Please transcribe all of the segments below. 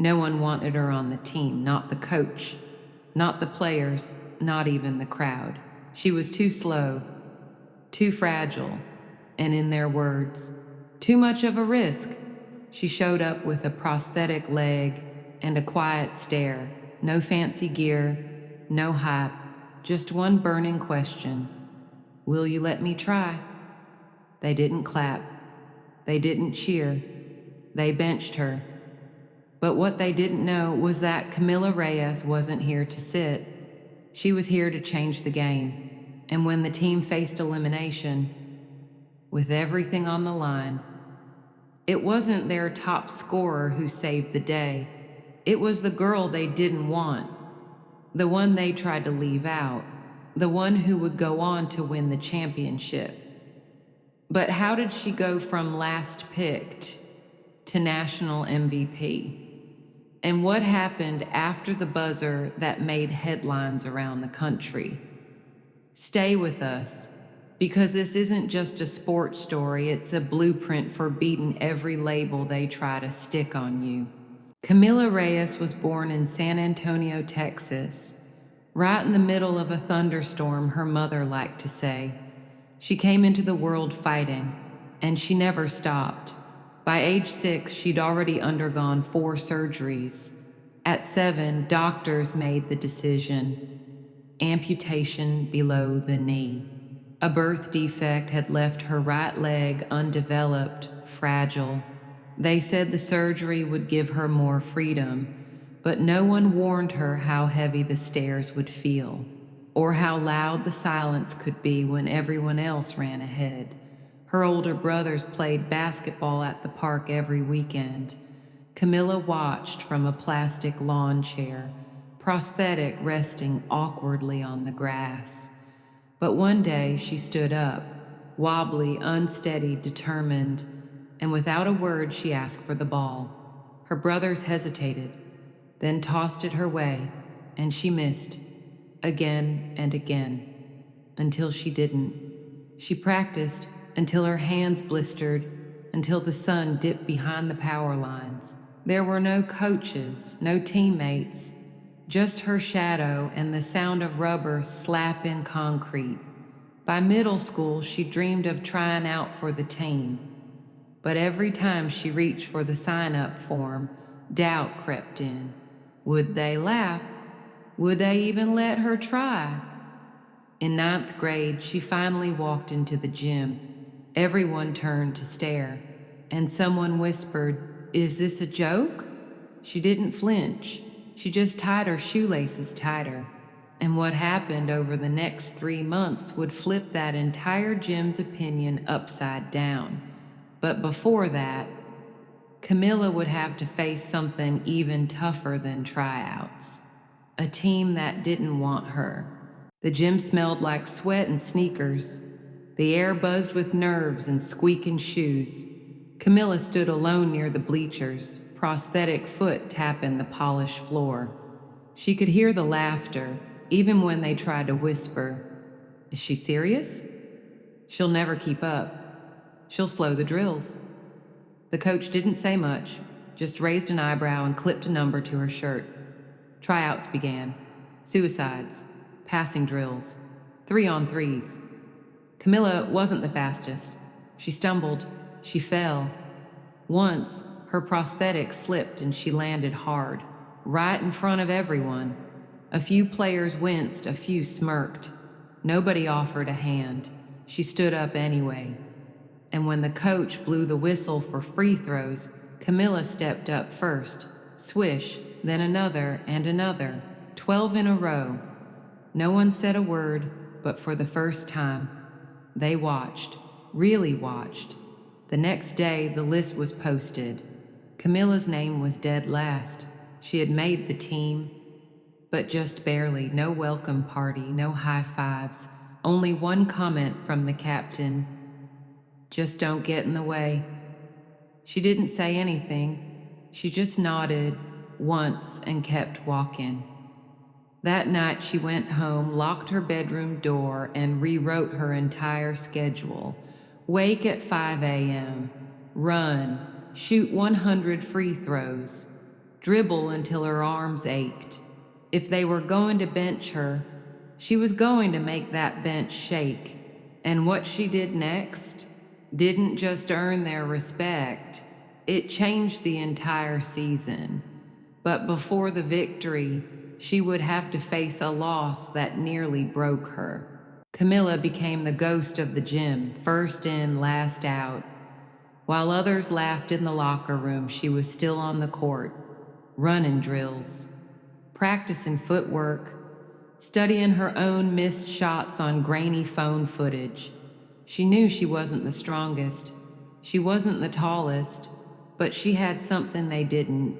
No one wanted her on the team, not the coach, not the players, not even the crowd. She was too slow, too fragile, and in their words, too much of a risk. She showed up with a prosthetic leg and a quiet stare. No fancy gear, no hype, just one burning question. Will you let me try? They didn't clap. They didn't cheer. They benched her. But what they didn't know was that Camila Reyes wasn't here to sit. She was here to change the game. And when the team faced elimination, with everything on the line, it wasn't their top scorer who saved the day. It was the girl they didn't want, the one they tried to leave out, the one who would go on to win the championship. But how did she go from last picked to national MVP? And what happened after the buzzer that made headlines around the country? Stay with us, because this isn't just a sports story, it's a blueprint for beating every label they try to stick on you. Camila Reyes was born in San Antonio, Texas, right in the middle of a thunderstorm, her mother liked to say. She came into the world fighting, and she never stopped. By age 6, she'd already undergone 4 surgeries. At 7, doctors made the decision: amputation below the knee. A birth defect had left her right leg undeveloped, fragile. They said the surgery would give her more freedom, but no one warned her how heavy the stairs would feel, or how loud the silence could be when everyone else ran ahead. Her older brothers played basketball at the park every weekend. Camila watched from a plastic lawn chair, prosthetic resting awkwardly on the grass. But one day she stood up, wobbly, unsteady, determined, and without a word she asked for the ball. Her brothers hesitated, then tossed it her way, and she missed, again and again, until she didn't. She practiced until her hands blistered, until the sun dipped behind the power lines. There were no coaches, no teammates, just her shadow and the sound of rubber slap in concrete. By middle school, she dreamed of trying out for the team. But every time she reached for the sign-up form, doubt crept in. Would they laugh? Would they even let her try? In 9th grade, she finally walked into the gym. Everyone turned to stare, and someone whispered, "Is this a joke?" She didn't flinch. She just tied her shoelaces tighter. And what happened over the next 3 months would flip that entire gym's opinion upside down. But before that, Camila would have to face something even tougher than tryouts. A team that didn't want her. The gym smelled like sweat and sneakers. The air buzzed with nerves and squeaking shoes. Camila stood alone near the bleachers, prosthetic foot tapping the polished floor. She could hear the laughter, even when they tried to whisper. Is she serious? She'll never keep up. She'll slow the drills. The coach didn't say much, just raised an eyebrow and clipped a number to her shirt. Tryouts began. Suicides. Passing drills. 3-on-3s. Camila wasn't the fastest. She stumbled. She fell. Once, her prosthetic slipped and she landed hard, right in front of everyone. A few players winced, a few smirked. Nobody offered a hand. She stood up anyway. And when the coach blew the whistle for free throws, Camila stepped up first. Swish, then another and another, 12 in a row. No one said a word, but for the first time, they watched, really watched. The next day, the list was posted. Camila's name was dead last. She had made the team, but just barely. No welcome party, no high fives. Only one comment from the captain: "Just don't get in the way." She didn't say anything. She just nodded once and kept walking. That night she went home, locked her bedroom door, and rewrote her entire schedule. Wake at 5 a.m., run, shoot 100 free throws. dribble until her arms ached. If they were going to bench her, she was going to make that bench shake. And what she did next didn't just earn their respect, it changed the entire season. But before the victory, she would have to face a loss that nearly broke her. Camila became the ghost of the gym, first in, last out. While others laughed in the locker room, she was still on the court, running drills, practicing footwork, studying her own missed shots on grainy phone footage. She knew she wasn't the strongest, she wasn't the tallest, but she had something they didn't,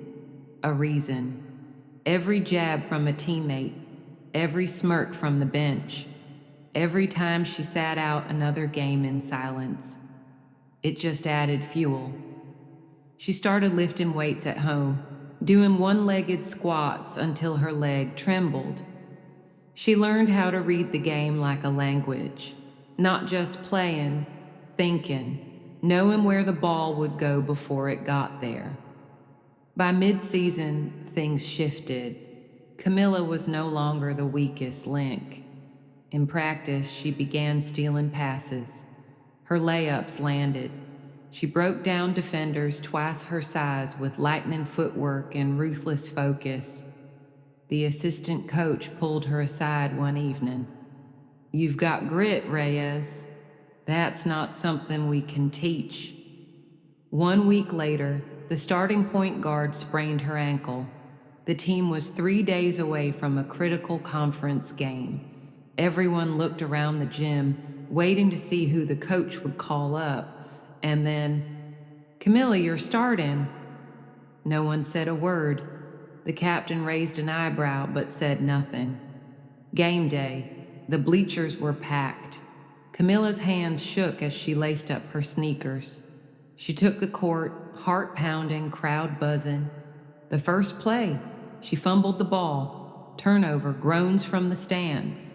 a reason. Every jab from a teammate, every smirk from the bench, every time she sat out another game in silence, it just added fuel. She started lifting weights at home, doing one-legged squats until her leg trembled. She learned how to read the game like a language, not just playing, thinking, knowing where the ball would go before it got there. By mid-season, things shifted. Camila was no longer the weakest link. In practice, she began stealing passes. Her layups landed. She broke down defenders twice her size with lightning footwork and ruthless focus. The assistant coach pulled her aside one evening. "You've got grit, Reyes. That's not something we can teach." 1 week later, the starting point guard sprained her ankle. The team was 3 days away from a critical conference game. Everyone looked around the gym, waiting to see who the coach would call up. And then, "Camila, you're starting." No one said a word. The captain raised an eyebrow but said nothing. Game day. The bleachers were packed. Camila's hands shook as she laced up her sneakers. She took the court, heart pounding, crowd buzzing. The first play, she fumbled the ball. Turnover, groans from the stands.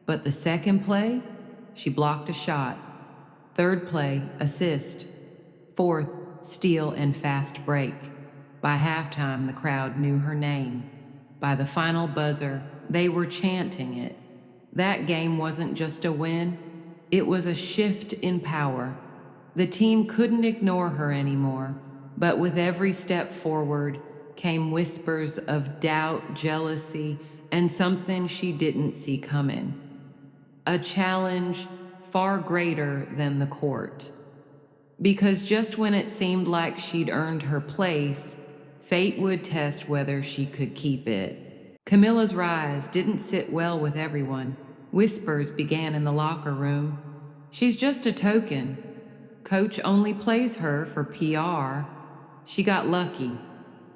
But the second play, she blocked a shot. Third play, assist. Fourth, steal and fast break. By halftime, the crowd knew her name. By the final buzzer, they were chanting it. That game wasn't just a win, it was a shift in power. The team couldn't ignore her anymore, but with every step forward came whispers of doubt, jealousy, and something she didn't see coming. A challenge far greater than the court. Because just when it seemed like she'd earned her place, fate would test whether she could keep it. Camila's rise didn't sit well with everyone. Whispers began in the locker room. "She's just a token. Coach only plays her for PR." She got lucky.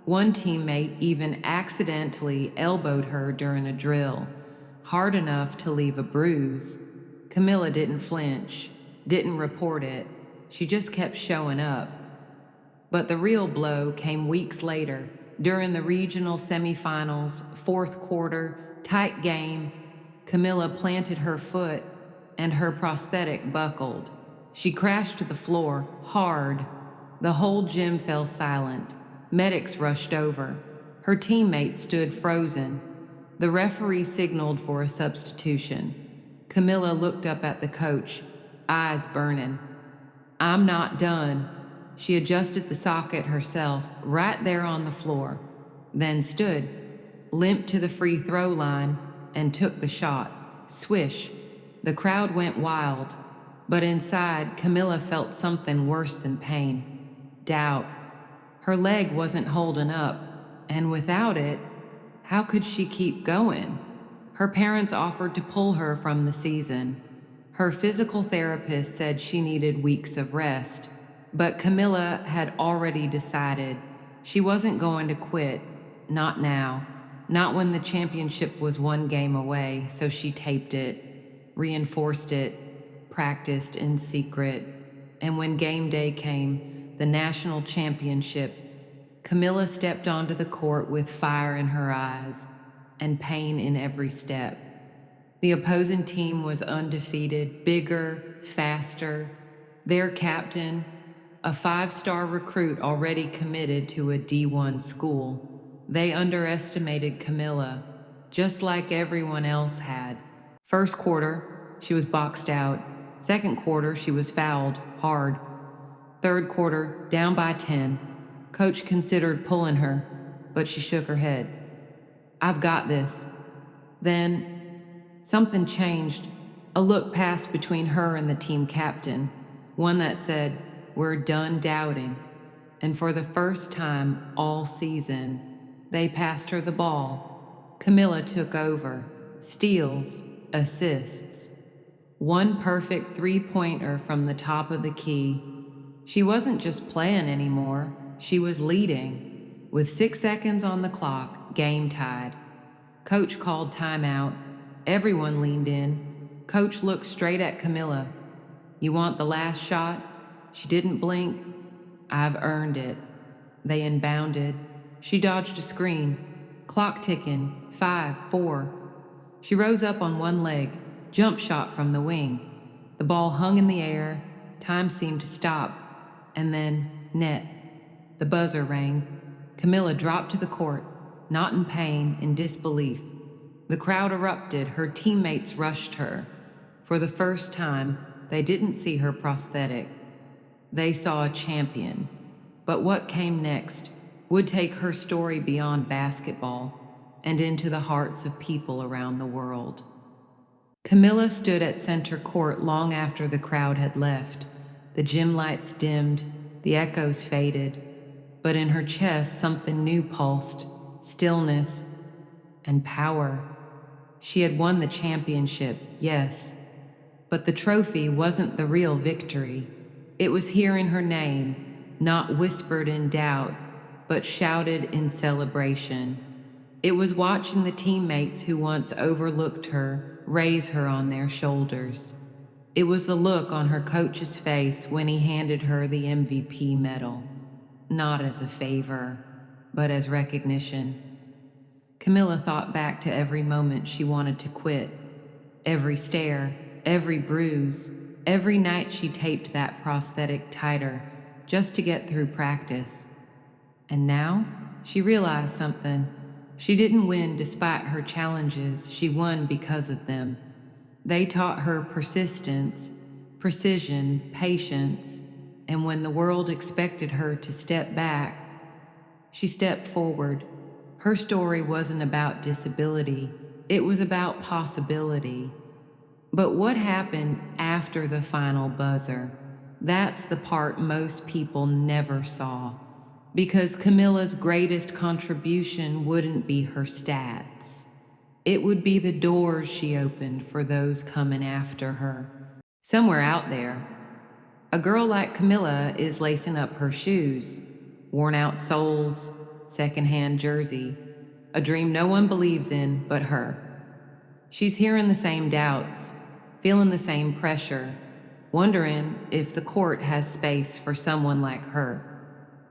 One teammate even accidentally elbowed her during a drill, hard enough to leave a bruise. Camila didn't flinch, didn't report it. She just kept showing up. But the real blow came weeks later, during the regional semifinals, fourth quarter, tight game. Camila planted her foot, and her prosthetic buckled. She crashed to the floor, hard. The whole gym fell silent. Medics rushed over. Her teammates stood frozen. The referee signaled for a substitution. Camila looked up at the coach, eyes burning. "I'm not done." She adjusted the socket herself, right there on the floor, then stood, limped to the free throw line, and took the shot. Swish. The crowd went wild, but inside, Camila felt something worse than pain. Doubt. Her leg wasn't holding up, and without it, how could she keep going? Her parents offered to pull her from the season. Her physical therapist said she needed weeks of rest, but Camila had already decided she wasn't going to quit, not now, not when the championship was one game away, so she taped it, reinforced it, practiced in secret, and when game day came, the national championship, Camila stepped onto the court with fire in her eyes and pain in every step. The opposing team was undefeated, bigger, faster. Their captain, a 5-star recruit already committed to a D1 school, They underestimated Camila, just like everyone else had. First quarter, she was boxed out. Second quarter, she was fouled hard. Third quarter, down by 10. Coach considered pulling her, but she shook her head. I've got this. Then something changed. A look passed between her and the team captain, one that said, "We're done doubting." And for the first time all season, they passed her the ball. Camila took over, steals, assists. One perfect three-pointer from the top of the key. She wasn't just playing anymore, she was leading. With 6 seconds on the clock, game tied. Coach called timeout. Everyone leaned in. Coach looked straight at Camila. "You want the last shot?" She didn't blink. "I've earned it." They inbounded. She dodged a screen. Clock ticking. 5, 4. She rose up on one leg. Jump shot from the wing. The ball hung in the air. Time seemed to stop. And then, net. The buzzer rang. Camila dropped to the court, not in pain, in disbelief. The crowd erupted. Her teammates rushed her. For the first time, they didn't see her prosthetic. They saw a champion. But what came next would take her story beyond basketball and into the hearts of people around the world. Camila stood at center court long after the crowd had left. The gym lights dimmed, the echoes faded, but in her chest something new pulsed, stillness and power. She had won the championship, yes, but the trophy wasn't the real victory. It was hearing her name, not whispered in doubt, but shouted in celebration. It was watching the teammates who once overlooked her raise her on their shoulders. It was the look on her coach's face when he handed her the MVP medal, not as a favor, but as recognition. Camila thought back to every moment she wanted to quit, every stare, every bruise, every night she taped that prosthetic tighter just to get through practice. And now she realized something. She didn't win despite her challenges, she won because of them. They taught her persistence, precision, patience, and when the world expected her to step back, she stepped forward. Her story wasn't about disability, it was about possibility. But what happened after the final buzzer? That's the part most people never saw. Because Camila's greatest contribution wouldn't be her stats. It would be the doors she opened for those coming after her. Somewhere out there, a girl like Camila is lacing up her shoes, worn out soles, secondhand jersey, a dream no one believes in but her. She's hearing the same doubts, feeling the same pressure, wondering if the court has space for someone like her.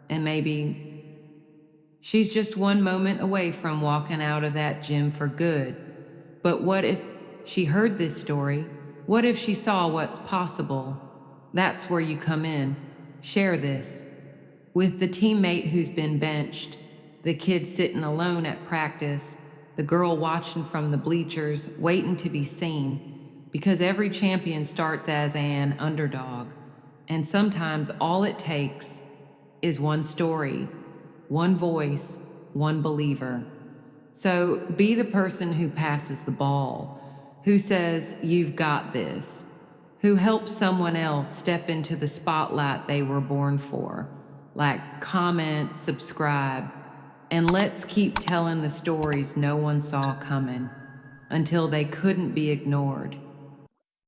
And maybe she's just one moment away from walking out of that gym for good. But what if she heard this story? What if she saw what's possible? That's where you come in. Share this. With the teammate who's been benched, the kid sitting alone at practice, the girl watching from the bleachers, waiting to be seen. Because every champion starts as an underdog. And sometimes all it takes is one story, one voice, one believer. So be the person who passes the ball, who says, "You've got this," who helps someone else step into the spotlight they were born for. Like, comment, subscribe, and let's keep telling the stories no one saw coming until they couldn't be ignored.